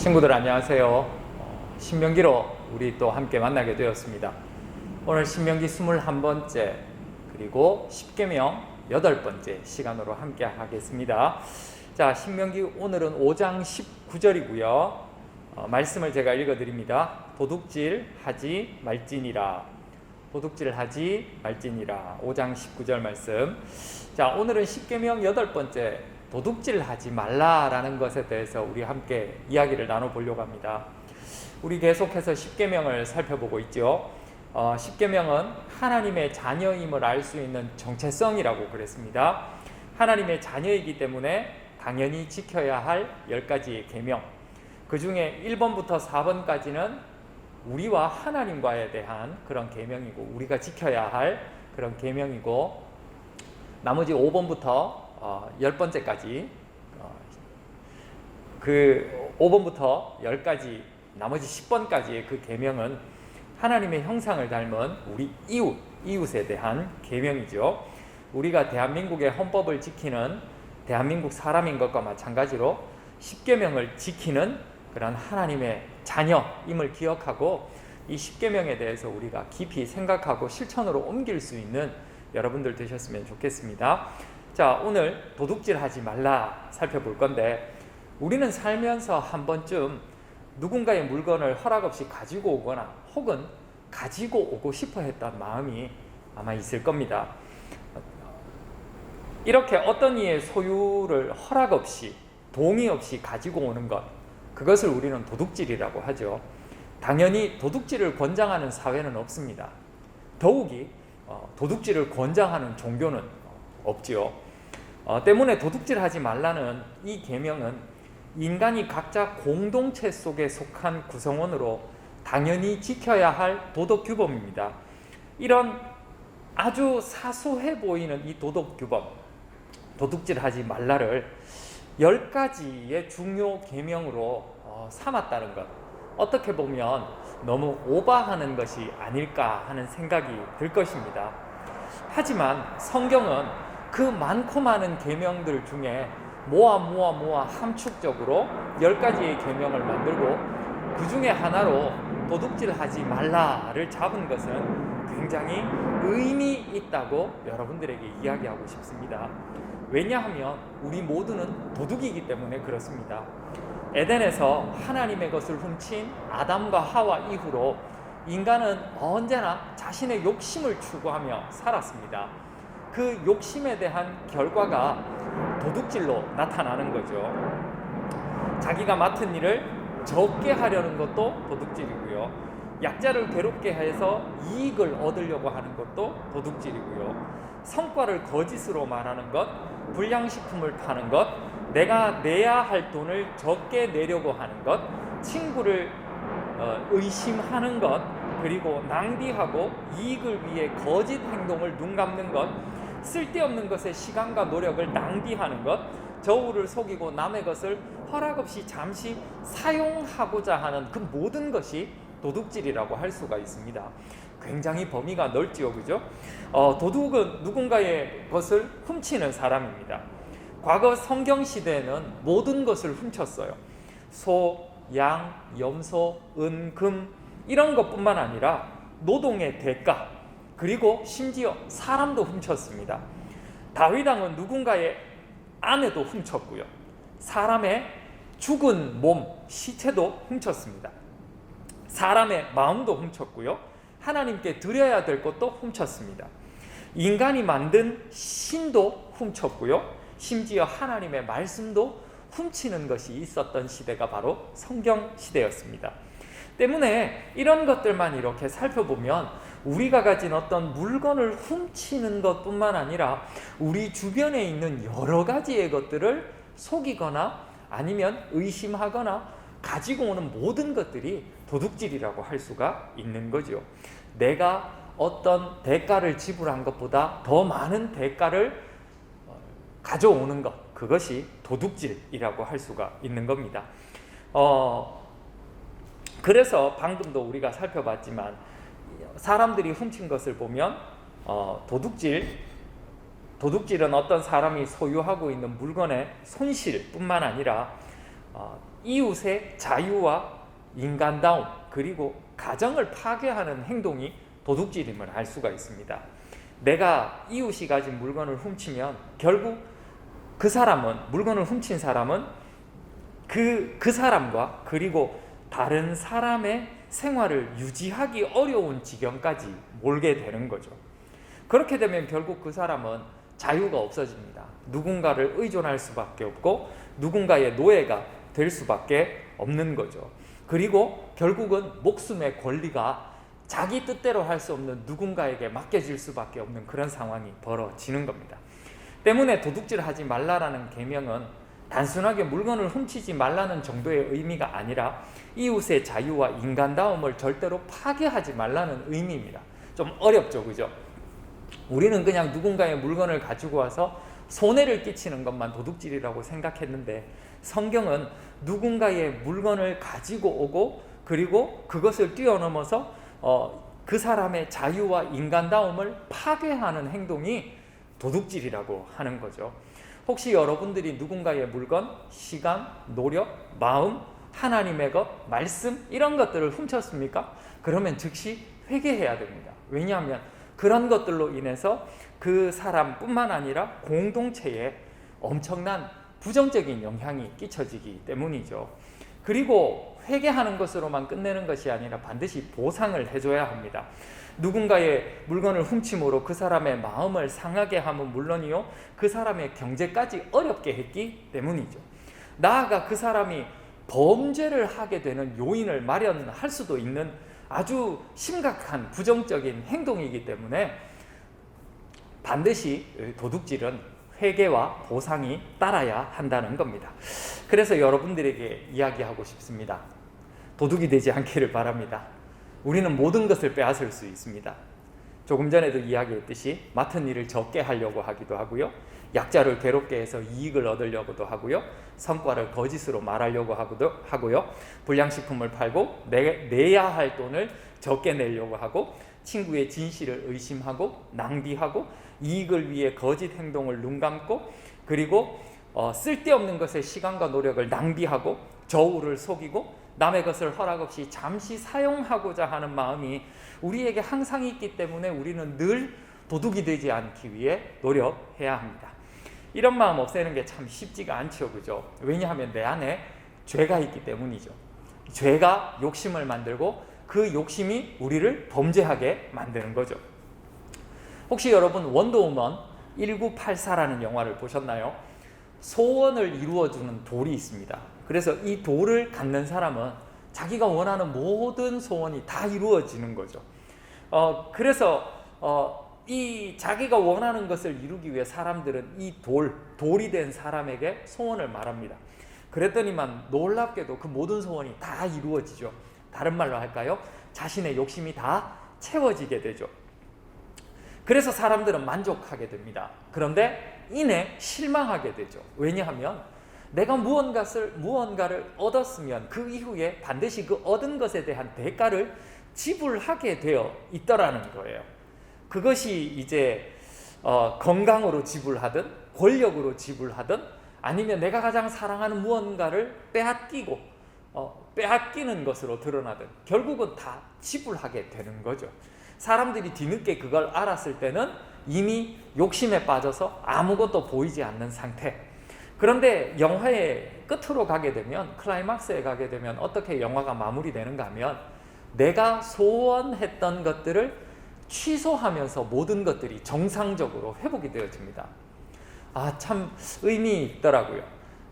친구들 안녕하세요. 신명기로 우리 또 함께 만나게 되었습니다. 오늘 신명기 21번째 그리고 10계명 8번째 시간으로 함께 하겠습니다. 자, 신명기 오늘은 5장 19절이고요. 말씀을 제가 읽어드립니다. 도둑질 하지 말지니라. 도둑질 하지 말지니라. 5장 19절 말씀. 자, 오늘은 10계명 8번째 도둑질 하지 말라라는 것에 대해서 우리 함께 이야기를 나눠보려고 합니다. 우리 계속해서 10계명을 살펴보고 있죠. 10계명은 하나님의 자녀임을 알 수 있는 정체성이라고 그랬습니다. 하나님의 자녀이기 때문에 당연히 지켜야 할 10가지의 계명, 그 중에 1번부터 4번까지는 우리와 하나님과에 대한 그런 계명이고 우리가 지켜야 할 그런 계명이고, 나머지 5번부터 10번째까지 그 5번부터 10가지 나머지 10번까지의 그 계명은 하나님의 형상을 닮은 우리 이웃에 대한 계명이죠. 우리가 대한민국의 헌법을 지키는 대한민국 사람인 것과 마찬가지로 10계명을 지키는 그런 하나님의 자녀임을 기억하고 이 10계명에 대해서 우리가 깊이 생각하고 실천으로 옮길 수 있는 여러분들 되셨으면 좋겠습니다. 자, 오늘 도둑질하지 말라 살펴볼 건데, 우리는 살면서 한 번쯤 누군가의 물건을 허락 없이 가지고 오거나 혹은 가지고 오고 싶어 했던 마음이 아마 있을 겁니다. 이렇게 어떤 이의 소유를 허락 없이 동의 없이 가지고 오는 것, 그것을 우리는 도둑질이라고 하죠. 당연히 도둑질을 권장하는 사회는 없습니다. 더욱이 도둑질을 권장하는 종교는 없지요. 때문에 도둑질하지 말라는 이 계명은 인간이 각자 공동체 속에 속한 구성원으로 당연히 지켜야 할 도덕 규범입니다. 이런 아주 사소해 보이는 이 도덕 규범, 도둑질하지 말라를 10가지의 중요 계명으로 삼았다는 것, 어떻게 보면 너무 오버하는 것이 아닐까 하는 생각이 들 것입니다. 하지만 성경은 그 많고 많은 계명들 중에 모아 함축적으로 10가지의 계명을 만들고 그 중에 하나로 도둑질하지 말라를 잡은 것은 굉장히 의미 있다고 여러분들에게 이야기하고 싶습니다. 왜냐하면 우리 모두는 도둑이기 때문에 그렇습니다. 에덴에서 하나님의 것을 훔친 아담과 하와 이후로 인간은 언제나 자신의 욕심을 추구하며 살았습니다. 그 욕심에 대한 결과가 도둑질로 나타나는 거죠. 자기가 맡은 일을 적게 하려는 것도 도둑질이고요. 약자를 괴롭게 해서 이익을 얻으려고 하는 것도 도둑질이고요. 성과를 거짓으로 말하는 것, 불량식품을 파는 것, 내가 내야 할 돈을 적게 내려고 하는 것, 친구를 의심하는 것, 그리고 낭비하고 이익을 위해 거짓 행동을 눈 감는 것, 쓸데없는 것에 시간과 노력을 낭비하는 것, 저울을 속이고 남의 것을 허락 없이 잠시 사용하고자 하는 그 모든 것이 도둑질이라고 할 수가 있습니다. 굉장히 범위가 넓지요, 그죠? 도둑은 누군가의 것을 훔치는 사람입니다. 과거 성경 시대에는 모든 것을 훔쳤어요. 소, 양, 염소, 은, 금 이런 것뿐만 아니라 노동의 대가, 그리고 심지어 사람도 훔쳤습니다. 다윗 왕은 누군가의 아내도 훔쳤고요. 사람의 죽은 몸, 시체도 훔쳤습니다. 사람의 마음도 훔쳤고요. 하나님께 드려야 될 것도 훔쳤습니다. 인간이 만든 신도 훔쳤고요. 심지어 하나님의 말씀도 훔치는 것이 있었던 시대가 바로 성경 시대였습니다. 때문에 이런 것들만 이렇게 살펴보면 우리가 가진 어떤 물건을 훔치는 것뿐만 아니라 우리 주변에 있는 여러 가지의 것들을 속이거나 아니면 의심하거나 가지고 오는 모든 것들이 도둑질이라고 할 수가 있는 거죠. 내가 어떤 대가를 지불한 것보다 더 많은 대가를 가져오는 것, 그것이 도둑질이라고 할 수가 있는 겁니다. 그래서 방금도 우리가 살펴봤지만 사람들이 훔친 것을 보면 도둑질은 어떤 사람이 소유하고 있는 물건의 손실뿐만 아니라 이웃의 자유와 인간다움 그리고 가정을 파괴하는 행동이 도둑질임을 알 수가 있습니다. 내가 이웃이 가진 물건을 훔치면 결국 그 사람은, 물건을 훔친 사람은 그 사람과 그리고 다른 사람의 생활을 유지하기 어려운 지경까지 몰게 되는 거죠. 그렇게 되면 결국 그 사람은 자유가 없어집니다. 누군가를 의존할 수밖에 없고 누군가의 노예가 될 수밖에 없는 거죠. 그리고 결국은 목숨의 권리가 자기 뜻대로 할 수 없는 누군가에게 맡겨질 수밖에 없는 그런 상황이 벌어지는 겁니다. 때문에 도둑질하지 말라라는 계명은 단순하게 물건을 훔치지 말라는 정도의 의미가 아니라 이웃의 자유와 인간다움을 절대로 파괴하지 말라는 의미입니다. 좀 어렵죠, 그죠? 우리는 그냥 누군가의 물건을 가지고 와서 손해를 끼치는 것만 도둑질이라고 생각했는데 성경은 누군가의 물건을 가지고 오고 그리고 그것을 뛰어넘어서 그 사람의 자유와 인간다움을 파괴하는 행동이 도둑질이라고 하는 거죠. 혹시 여러분들이 누군가의 물건, 시간, 노력, 마음, 하나님의 것, 말씀 이런 것들을 훔쳤습니까? 그러면 즉시 회개해야 됩니다. 왜냐하면 그런 것들로 인해서 그 사람뿐만 아니라 공동체에 엄청난 부정적인 영향이 끼쳐지기 때문이죠. 그리고 회개하는 것으로만 끝내는 것이 아니라 반드시 보상을 해줘야 합니다. 누군가의 물건을 훔침으로 그 사람의 마음을 상하게 하면 물론이요, 그 사람의 경제까지 어렵게 했기 때문이죠. 나아가 그 사람이 범죄를 하게 되는 요인을 마련할 수도 있는 아주 심각한 부정적인 행동이기 때문에 반드시 도둑질은 회개와 보상이 따라야 한다는 겁니다. 그래서 여러분들에게 이야기하고 싶습니다. 도둑이 되지 않기를 바랍니다. 우리는 모든 것을 빼앗을 수 있습니다. 조금 전에도 이야기했듯이 맡은 일을 적게 하려고 하기도 하고요, 약자를 괴롭게 해서 이익을 얻으려고도 하고요, 성과를 거짓으로 말하려고 하고요, 불량식품을 팔고 내야 할 돈을 적게 내려고 하고, 친구의 진실을 의심하고 낭비하고, 이익을 위해 거짓 행동을 눈감고, 그리고 쓸데없는 것에 시간과 노력을 낭비하고 저울을 속이고 남의 것을 허락 없이 잠시 사용하고자 하는 마음이 우리에게 항상 있기 때문에 우리는 늘 도둑이 되지 않기 위해 노력해야 합니다. 이런 마음 없애는 게 참 쉽지가 않죠, 그죠? 왜냐하면 내 안에 죄가 있기 때문이죠. 죄가 욕심을 만들고 그 욕심이 우리를 범죄하게 만드는 거죠. 혹시 여러분 원더우먼 1984라는 영화를 보셨나요? 소원을 이루어주는 돌이 있습니다. 그래서 이 돌을 갖는 사람은 자기가 원하는 모든 소원이 다 이루어지는 거죠. 그래서 이 자기가 원하는 것을 이루기 위해 사람들은 이 돌이 된 사람에게 소원을 말합니다. 그랬더니만 놀랍게도 그 모든 소원이 다 이루어지죠. 다른 말로 할까요? 자신의 욕심이 다 채워지게 되죠. 그래서 사람들은 만족하게 됩니다. 그런데 이내 실망하게 되죠. 왜냐하면 내가 무언가를 얻었으면 그 이후에 반드시 그 얻은 것에 대한 대가를 지불하게 되어 있더라는 거예요. 그것이 이제 건강으로 지불하든 권력으로 지불하든 아니면 내가 가장 사랑하는 무언가를 빼앗기는 것으로 드러나든 결국은 다 지불하게 되는 거죠. 사람들이 뒤늦게 그걸 알았을 때는 이미 욕심에 빠져서 아무것도 보이지 않는 상태. 그런데 영화의 끝으로 가게 되면, 클라이막스에 가게 되면 어떻게 영화가 마무리되는가 하면 내가 소원했던 것들을 취소하면서 모든 것들이 정상적으로 회복이 되어집니다. 참 의미 있더라고요.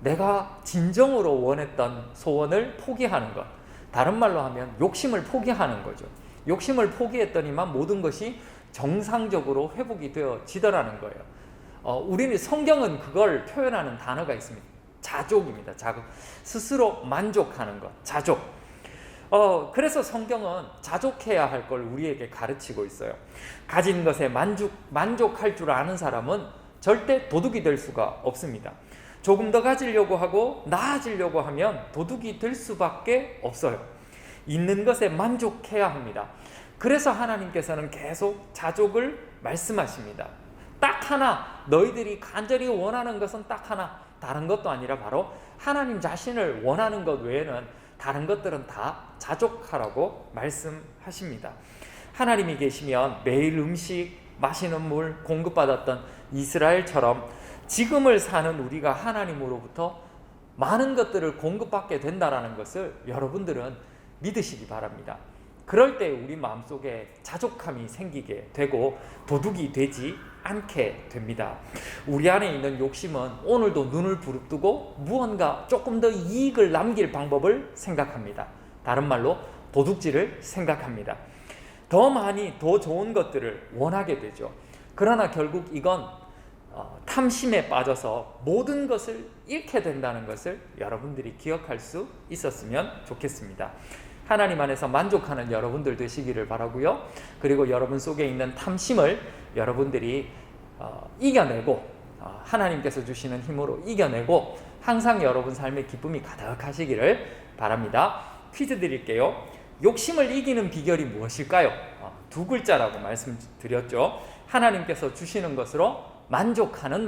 내가 진정으로 원했던 소원을 포기하는 것, 다른 말로 하면 욕심을 포기하는 거죠. 욕심을 포기했더니만 모든 것이 정상적으로 회복이 되어지더라는 거예요. 우리는 성경은 그걸 표현하는 단어가 있습니다. 자족입니다. 자족. 스스로 만족하는 것, 자족. 그래서 성경은 자족해야 할 걸 우리에게 가르치고 있어요. 가진 것에 만족할 줄 아는 사람은 절대 도둑이 될 수가 없습니다. 조금 더 가지려고 하고 나아지려고 하면 도둑이 될 수밖에 없어요. 있는 것에 만족해야 합니다. 그래서 하나님께서는 계속 자족을 말씀하십니다. 딱 하나, 너희들이 간절히 원하는 것은 딱 하나, 다른 것도 아니라 바로 하나님 자신을 원하는 것 외에는 다른 것들은 다 자족하라고 말씀하십니다. 하나님이 계시면 매일 음식, 마시는 물 공급받았던 이스라엘처럼 지금을 사는 우리가 하나님으로부터 많은 것들을 공급받게 된다는 것을 여러분들은 믿으시기 바랍니다. 그럴 때 우리 마음속에 자족함이 생기게 되고 도둑이 되지 않게 됩니다. 우리 안에 있는 욕심은 오늘도 눈을 부릅뜨고 무언가 조금 더 이익을 남길 방법을 생각합니다. 다른 말로 도둑질을 생각합니다. 더 많이 더 좋은 것들을 원하게 되죠. 그러나 결국 이건 탐심에 빠져서 모든 것을 잃게 된다는 것을 여러분들이 기억할 수 있었으면 좋겠습니다. 하나님 안에서 만족하는 여러분들 되시기를 바라고요. 그리고 여러분 속에 있는 탐심을 여러분들이 이겨내고 하나님께서 주시는 힘으로 이겨내고 항상 여러분 삶의 기쁨이 가득하시기를 바랍니다. 퀴즈 드릴게요. 욕심을 이기는 비결이 무엇일까요? 두 글자라고 말씀드렸죠. 하나님께서 주시는 것으로 만족하는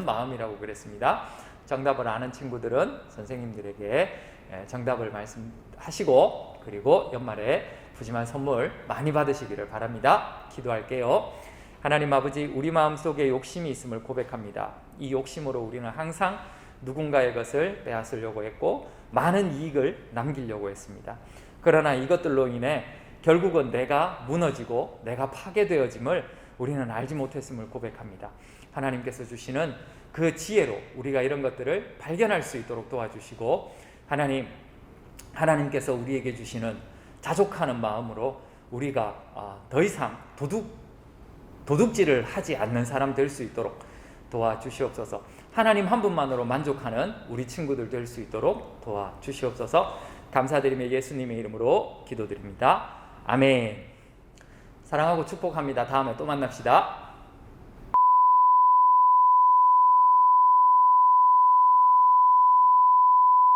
마음이라고 그랬습니다. 정답을 아는 친구들은 선생님들에게 정답을 말씀하시고 그리고 연말에 푸짐한 선물 많이 받으시기를 바랍니다. 기도할게요. 하나님 아버지, 우리 마음속에 욕심이 있음을 고백합니다. 이 욕심으로 우리는 항상 누군가의 것을 빼앗으려고 했고 많은 이익을 남기려고 했습니다. 그러나 이것들로 인해 결국은 내가 무너지고 내가 파괴되어짐을 우리는 알지 못했음을 고백합니다. 하나님께서 주시는 그 지혜로 우리가 이런 것들을 발견할 수 있도록 도와주시고 하나님께서 우리에게 주시는 자족하는 마음으로 우리가 더 이상 도둑질을 하지 않는 사람 될 수 있도록 도와주시옵소서. 하나님 한 분만으로 만족하는 우리 친구들 될 수 있도록 도와주시옵소서. 감사드리며 예수님의 이름으로 기도드립니다. 아멘. 사랑하고 축복합니다. 다음에 또 만납시다.